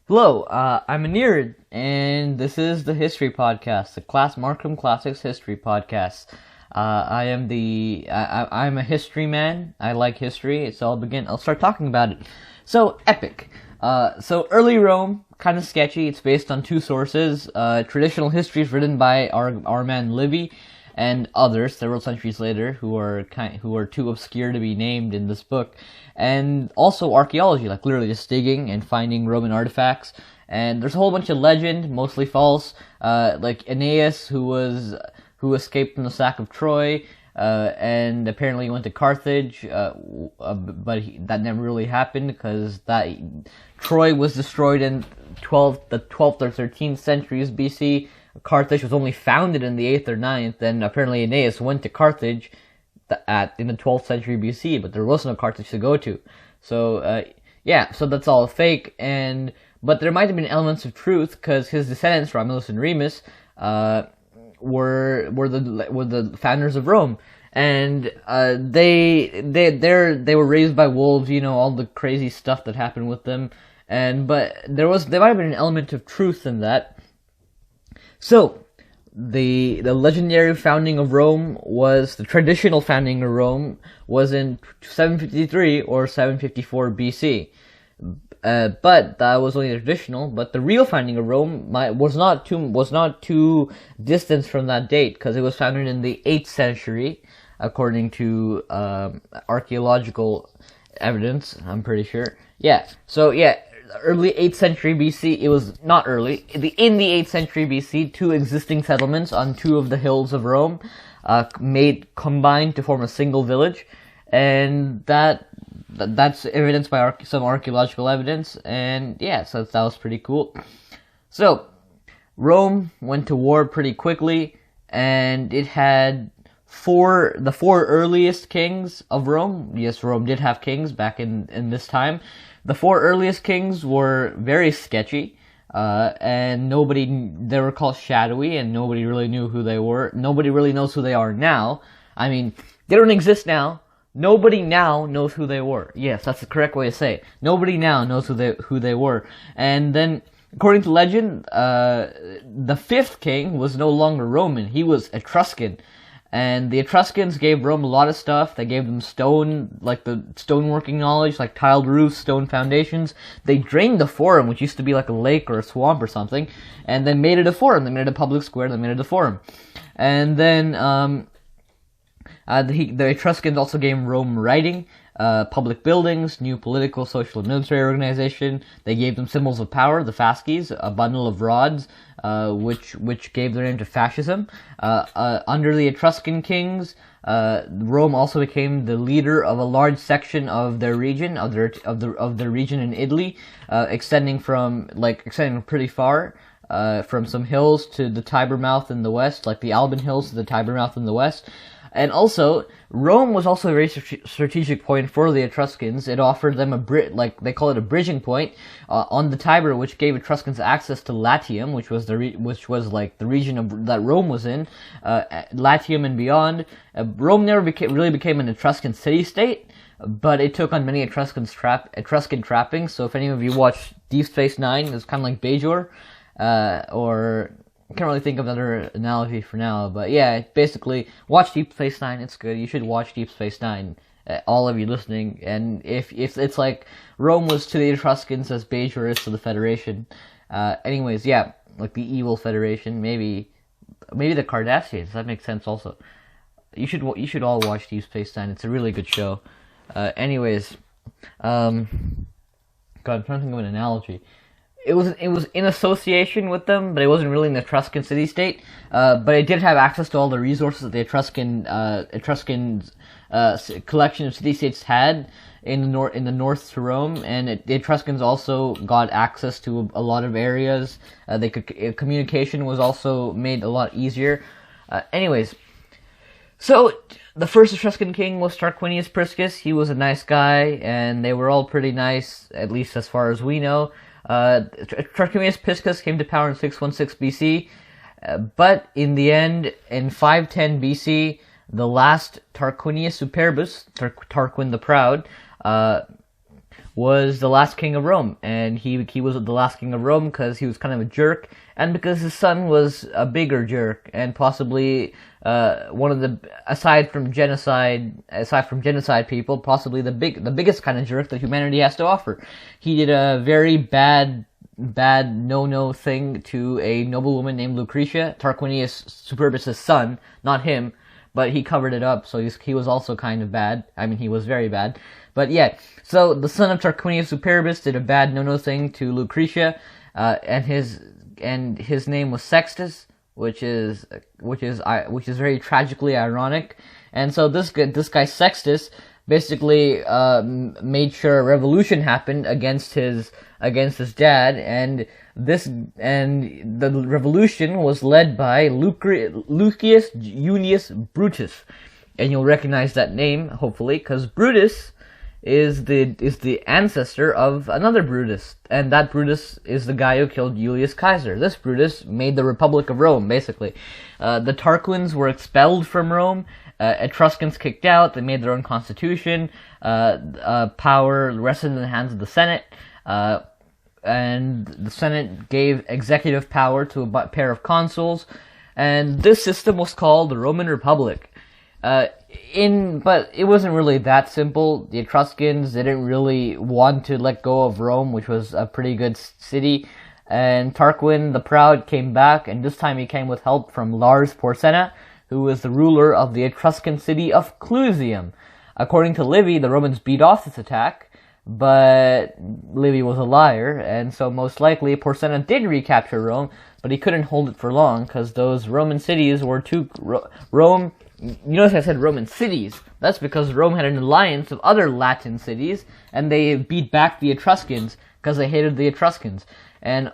Hello, I'm Anirudh, and this is the History Podcast, the Markham Classics History Podcast. I'm a history man. I like history, so I'll start talking about it. So, epic. So early Rome, kind of sketchy. It's based on two sources. Traditional history is written by our man Livy and others several centuries later who are too obscure to be named in this book, and also archaeology, like literally just digging and finding Roman artifacts. And there's a whole bunch of legend, mostly false, like Aeneas, who escaped from the sack of Troy, and apparently went to Carthage, but that never really happened because Troy was destroyed in the 12th or 13th centuries BC. Carthage was only founded in the 8th or 9th, and apparently Aeneas went to Carthage in the 12th century BC, but there was no Carthage to go to. So, so that's all fake, but there might have been elements of truth, because his descendants, Romulus and Remus, were the founders of Rome, and they were raised by wolves, all the crazy stuff that happened with them, but there might have been an element of truth in that. So, the legendary founding of Rome the traditional founding of Rome was in 753 or 754 BC. But that was only the traditional, but the real founding of Rome was not too distant from that date, because it was founded in the 8th century, according to archaeological evidence, I'm pretty sure. Early 8th century BC, it was not early. In the 8th century BC, two existing settlements on two of the hills of Rome combined to form a single village, and that's evidenced by some archaeological evidence, and so that was pretty cool. So, Rome went to war pretty quickly, and it had the four earliest kings of Rome. Yes, Rome did have kings back in this time. The four earliest kings were very sketchy, and they were called shadowy, and nobody really knew who they were. Nobody really knows who they are now. I mean, they don't exist now. Nobody now knows who they were. Yes, that's the correct way to say it. Nobody now knows who they were. And then, according to legend, the fifth king was no longer Roman. He was Etruscan. And the Etruscans gave Rome a lot of stuff. They gave them stone, like the stoneworking knowledge, like tiled roofs, stone foundations. They drained the Forum, which used to be like a lake or a swamp or something, and then made it a forum. They made it a public square. They made it a forum. And then the Etruscans also gave Rome writing, public buildings, new political, social, and military organization. They gave them symbols of power, the fasces, a bundle of rods, which gave their name to fascism. Under the Etruscan kings, Rome also became the leader of a large section of their region, of their region in Italy, extending pretty far. From some hills to the Tiber mouth in the west, like the Alban Hills to the Tiber mouth in the west. And also, Rome was also a very strategic point for the Etruscans. It offered them they call it a bridging point on the Tiber, which gave Etruscans access to Latium, which was the region that Rome was in, Latium and beyond. Rome never really became an Etruscan city-state, but it took on many Etruscan trappings. So if any of you watch Deep Space Nine, it's kind of like Bajor, or I can't really think of another analogy for now, but basically, watch Deep Space Nine. It's good. You should watch Deep Space Nine. All of you listening, and if it's like Rome was to the Etruscans as Bajor is to the Federation. Anyways, like the evil Federation. Maybe the Cardassians. That makes sense. Also, you should all watch Deep Space Nine. It's a really good show. Anyways, God, I'm trying to think of an analogy. It was in association with them, but it wasn't really an Etruscan city-state. But it did have access to all the resources that the Etruscan collection of city-states had in the north to Rome, and the Etruscans also got access to a lot of areas. Communication was also made a lot easier. Anyways, so the first Etruscan king was Tarquinius Priscus. He was a nice guy, and they were all pretty nice, at least as far as we know. Tarquinius Priscus came to power in 616 BC, but in the end, in 510 BC, the last Tarquinius Superbus, Tarquin the Proud, was the last king of Rome, and he was the last king of Rome because he was kind of a jerk, and because his son was a bigger jerk, and possibly one of the aside from genocide people, possibly the biggest kind of jerk that humanity has to offer. He did a very bad no thing to a noblewoman named Lucretia, Tarquinius Superbus' son, not him, but he covered it up, so he was also kind of bad. I mean, he was very bad. But yeah, so the son of Tarquinius Superbus did a bad no thing to Lucretia, and his name was Sextus, which is very tragically ironic. And so this guy Sextus basically made sure a revolution happened against his dad, and the revolution was led by Lucius Junius Brutus, and you'll recognize that name hopefully because Brutus is the ancestor of another Brutus, and that Brutus is the guy who killed Julius Caesar. This Brutus made the Republic of Rome, basically. The Tarquins were expelled from Rome, Etruscans kicked out, they made their own constitution, power rested in the hands of the Senate, and the Senate gave executive power to a pair of consuls, and this system was called the Roman Republic. But it wasn't really that simple. The Etruscans didn't really want to let go of Rome, which was a pretty good city, and Tarquin the Proud came back, and this time he came with help from Lars Porsena, who was the ruler of the Etruscan city of Clusium. According to Livy, the Romans beat off this attack, but Livy was a liar, and so most likely Porsena did recapture Rome, but he couldn't hold it for long, because those Roman cities were Rome. You notice I said Roman cities. That's because Rome had an alliance of other Latin cities, and they beat back the Etruscans because they hated the Etruscans. And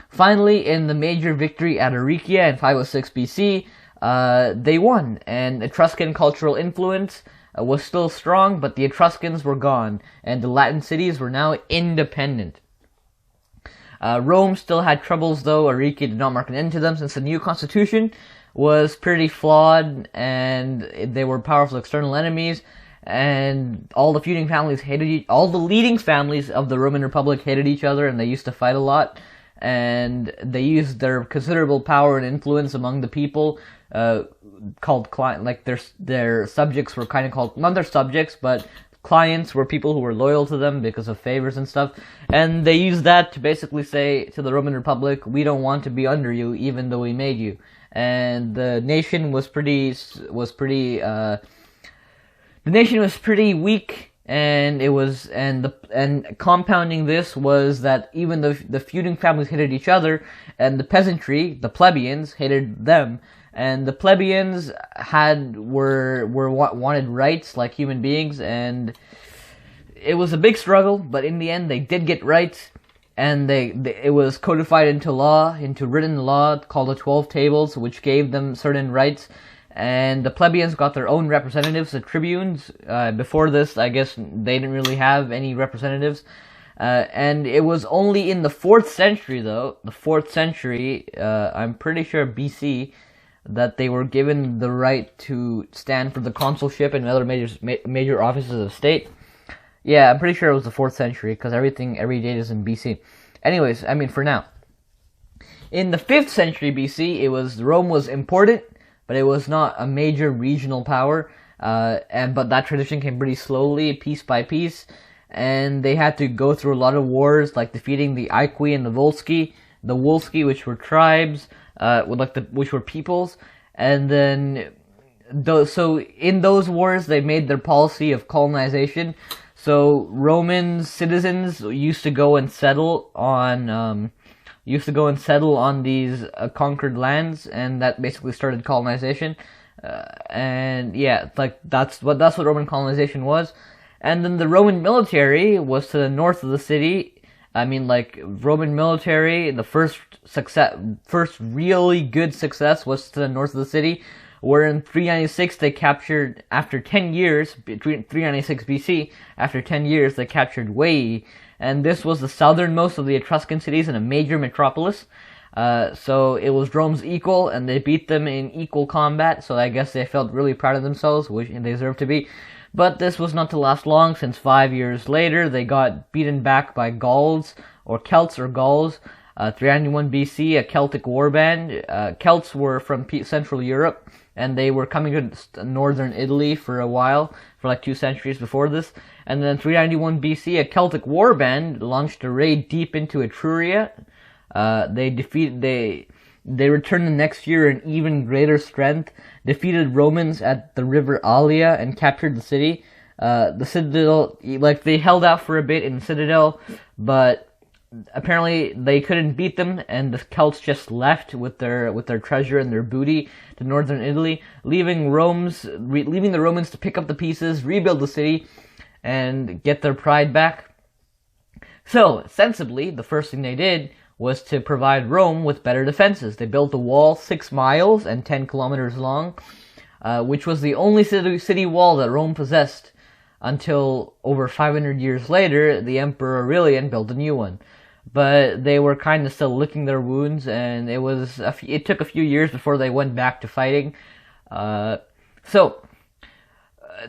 finally, in the major victory at Aricia in 506 BC, they won, and Etruscan cultural influence was still strong, but the Etruscans were gone, and the Latin cities were now independent. Rome still had troubles, though. Aricia did not mark an end to them, since the new constitution was pretty flawed, and they were powerful external enemies, and all the feuding families all the leading families of the Roman Republic hated each other, and they used to fight a lot, and they used their considerable power and influence among the people, called like their subjects were kind of called, not their subjects, but clients were people who were loyal to them because of favors and stuff, and they used that to basically say to the Roman Republic, we don't want to be under you, even though we made you. And the nation was pretty weak, and compounding this was that even the feuding families hated each other, and the peasantry, the plebeians, hated them, and the plebeians wanted rights like human beings, and it was a big struggle, but in the end they did get rights. And it was codified into written law called the 12 Tables, which gave them certain rights. And the plebeians got their own representatives, the tribunes. Before this, I guess they didn't really have any representatives. And it was only in the 4th century, though, I'm pretty sure BC, that they were given the right to stand for the consulship and other major offices of state. Yeah, I'm pretty sure it was the 4th century, because every date is in BC. Anyways, I mean, for now. In the 5th century BC, Rome was important, but it was not a major regional power, but that tradition came pretty slowly, piece by piece, and they had to go through a lot of wars, like defeating the Aequi and the Volsci, which were tribes, which were peoples, and then, so in those wars, they made their policy of colonization. So Roman citizens used to go and settle on these conquered lands, and that basically started colonization. And yeah, like that's what Roman colonization was. And then the Roman military was to the north of the city. I mean, like Roman military, the first really good success was to the north of the city, where in 396 they captured, after 10 years, between 396 BC, after 10 years they captured Veii, and this was the southernmost of the Etruscan cities and a major metropolis. So it was Rome's equal, and they beat them in equal combat, so I guess they felt really proud of themselves, which they deserve to be. But this was not to last long, since 5 years later they got beaten back by Gauls, or Celts or Gauls. 391 BC, a Celtic warband. Celts were from Central Europe, and they were coming to northern Italy for a while, for like 2 centuries before this. And then 391 BC, a Celtic warband launched a raid deep into Etruria. They returned the next year in even greater strength, defeated Romans at the river Alia, and captured the city. The citadel, they held out for a bit in the citadel, but apparently they couldn't beat them, and the Celts just left with their treasure and their booty to northern Italy, leaving the Romans to pick up the pieces, rebuild the city, and get their pride back. So, sensibly, the first thing they did was to provide Rome with better defenses. They built a wall 6 miles and 10 kilometers long, which was the only city wall that Rome possessed until over 500 years later, the Emperor Aurelian built a new one. But they were kind of still licking their wounds, and it took a few years before they went back to fighting. The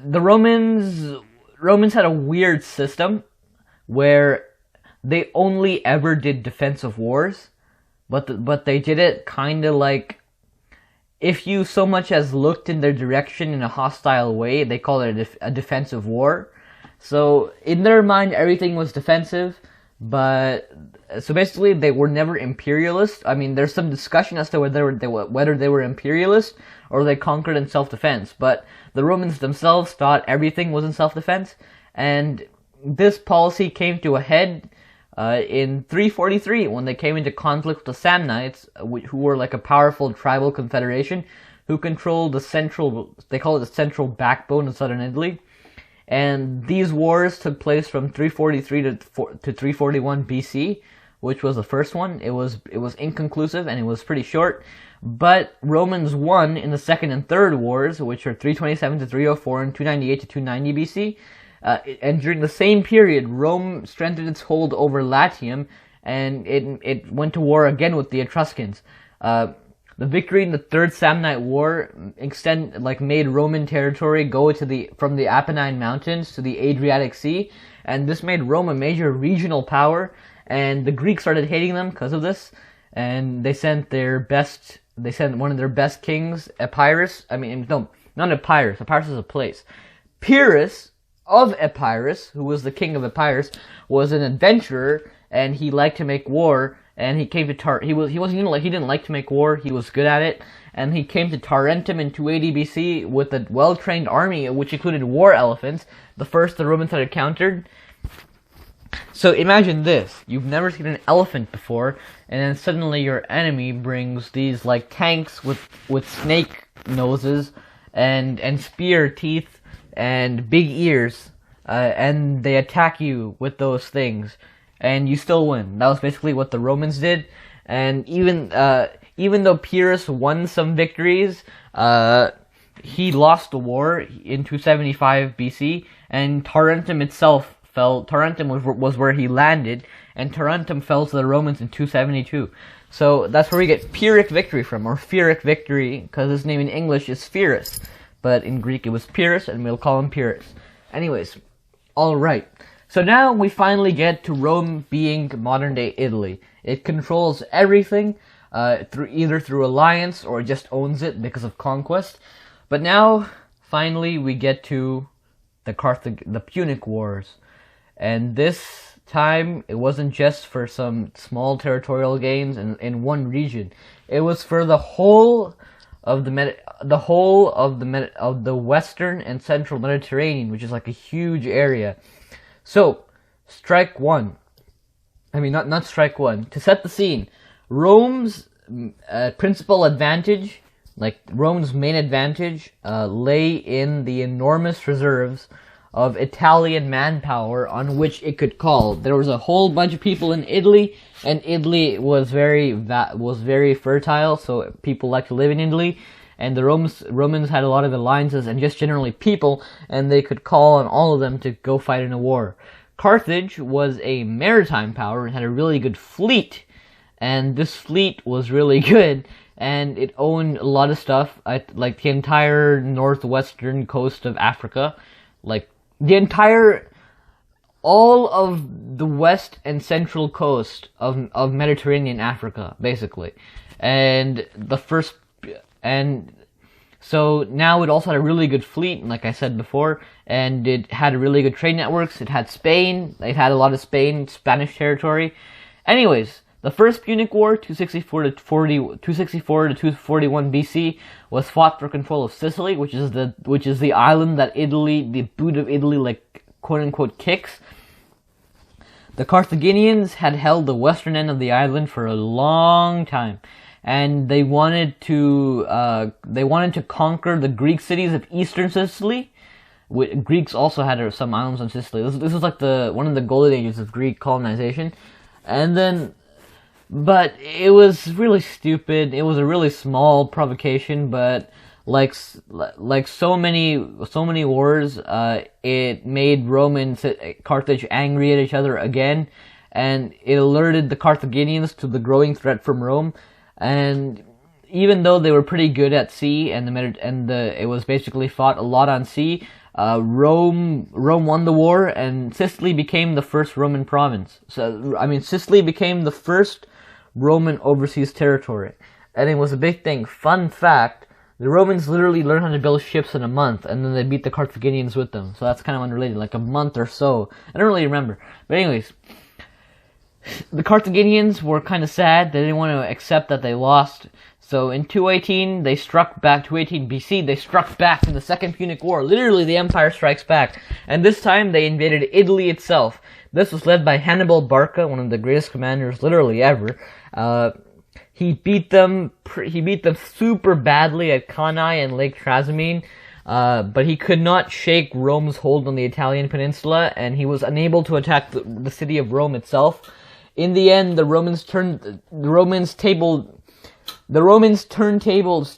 Romans had a weird system where they only ever did defensive wars, but they did it kind of like, if you so much as looked in their direction in a hostile way, they called it a defensive war. So in their mind, everything was defensive. But so basically, they were never imperialist. I mean, there's some discussion as to whether they were imperialist or they conquered in self-defense. But the Romans themselves thought everything was in self-defense, and this policy came to a head in 343 when they came into conflict with the Samnites, who were like a powerful tribal confederation who controlled they call it the central backbone of southern Italy. And these wars took place from 343 to 341 BC, which was the first one. It was inconclusive, and it was pretty short. But Romans won in the second and third wars, which are 327 to 304 and 298 to 290 BC. And during the same period, Rome strengthened its hold over Latium, and it went to war again with the Etruscans. The victory in the Third Samnite War made Roman territory go from the Apennine Mountains to the Adriatic Sea, and this made Rome a major regional power. And the Greeks started hating them because of this, and they sent one of their best kings, Epirus. I mean, no, not Epirus. Epirus is a place. Pyrrhus of Epirus, who was the king of Epirus, was an adventurer, and he liked to make war. And he came to he didn't like to make war. He was good at it, and he came to Tarentum in 280 BC with a well-trained army, which included war elephants, the first the Romans had encountered. So imagine this: you've never seen an elephant before, and then suddenly your enemy brings these like tanks with snake noses and spear teeth and big ears, and they attack you with those things. And you still win. That was basically what the Romans did. And even though Pyrrhus won some victories, he lost the war in 275 BC, and Tarentum itself fell. Tarentum was where he landed, and Tarentum fell to the Romans in 272. So that's where we get Pyrrhic victory from, or Pyrrhic victory, because his name in English is Pyrrhus, but in Greek it was Pyrrhus, and we'll call him Pyrrhus. Anyways, alright. So now we finally get to Rome being modern-day Italy. It controls everything, either through alliance or just owns it because of conquest. But now, finally, we get to the Punic Wars. And this time, it wasn't just for some small territorial gains in one region. It was for the whole of the western and central Mediterranean, which is like a huge area. So, strike one. I mean, not strike one. To set the scene, Rome's principal advantage, like Rome's main advantage, lay in the enormous reserves of Italian manpower on which it could call. There was a whole bunch of people in Italy, and Italy was very fertile, so people liked to live in Italy. And the Romans had a lot of alliances and just generally people, and they could call on all of them to go fight in a war. Carthage was a maritime power and had a really good fleet, and this fleet was really good, and it owned a lot of stuff, like the entire northwestern coast of Africa, like the entire, all of the west and central coast of Mediterranean Africa, basically. And so now it also had a really good fleet, like I said before, and it had really good trade networks. It had Spain. It had a lot of Spanish territory. Anyways, the First Punic War, 264 to 241 BC, was fought for control of Sicily, which is the island that the boot of Italy, like, quote unquote, kicks. The Carthaginians had held the western end of the island for a long time, and they wanted to conquer the Greek cities of eastern Sicily. Greeks also had some islands on Sicily. This was like one of the golden ages of Greek colonization, but it was really stupid. It was a really small provocation, but like so many wars, it made Rome and Carthage angry at each other again, and it alerted the Carthaginians to the growing threat from Rome. And even though they were pretty good at sea, it was basically fought a lot on sea, Rome won the war, and Sicily became the first Roman province. Sicily became the first Roman overseas territory, and it was a big thing. Fun fact: the Romans literally learned how to build ships in a month, and then they beat the Carthaginians with them. So that's kind of unrelated, like a month or so. I don't really remember, but anyways. The Carthaginians were kind of sad. They didn't want to accept that they lost. So in 218 BC, they struck back in the Second Punic War. Literally, the empire strikes back. And this time, they invaded Italy itself. This was led by Hannibal Barca, one of the greatest commanders literally ever. He beat them super badly at Cannae and Lake Trasimene. But he could not shake Rome's hold on the Italian peninsula, and he was unable to attack the city of Rome itself. In the end, the Romans turntables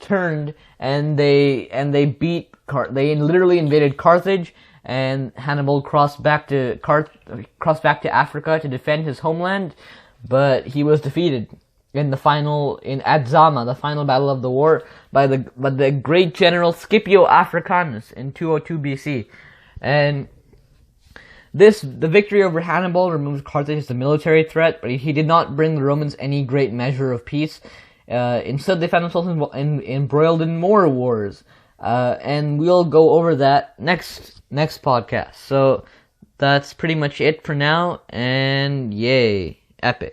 turned, and they literally invaded Carthage, and Hannibal crossed back to Africa to defend his homeland, but he was defeated at Zama, the final battle of the war, by the great general Scipio Africanus in 202 BC. And the victory over Hannibal removed Carthage as a military threat, but he did not bring the Romans any great measure of peace. Instead, they found themselves embroiled in more wars, and we'll go over that next podcast. So that's pretty much it for now, and yay, epic.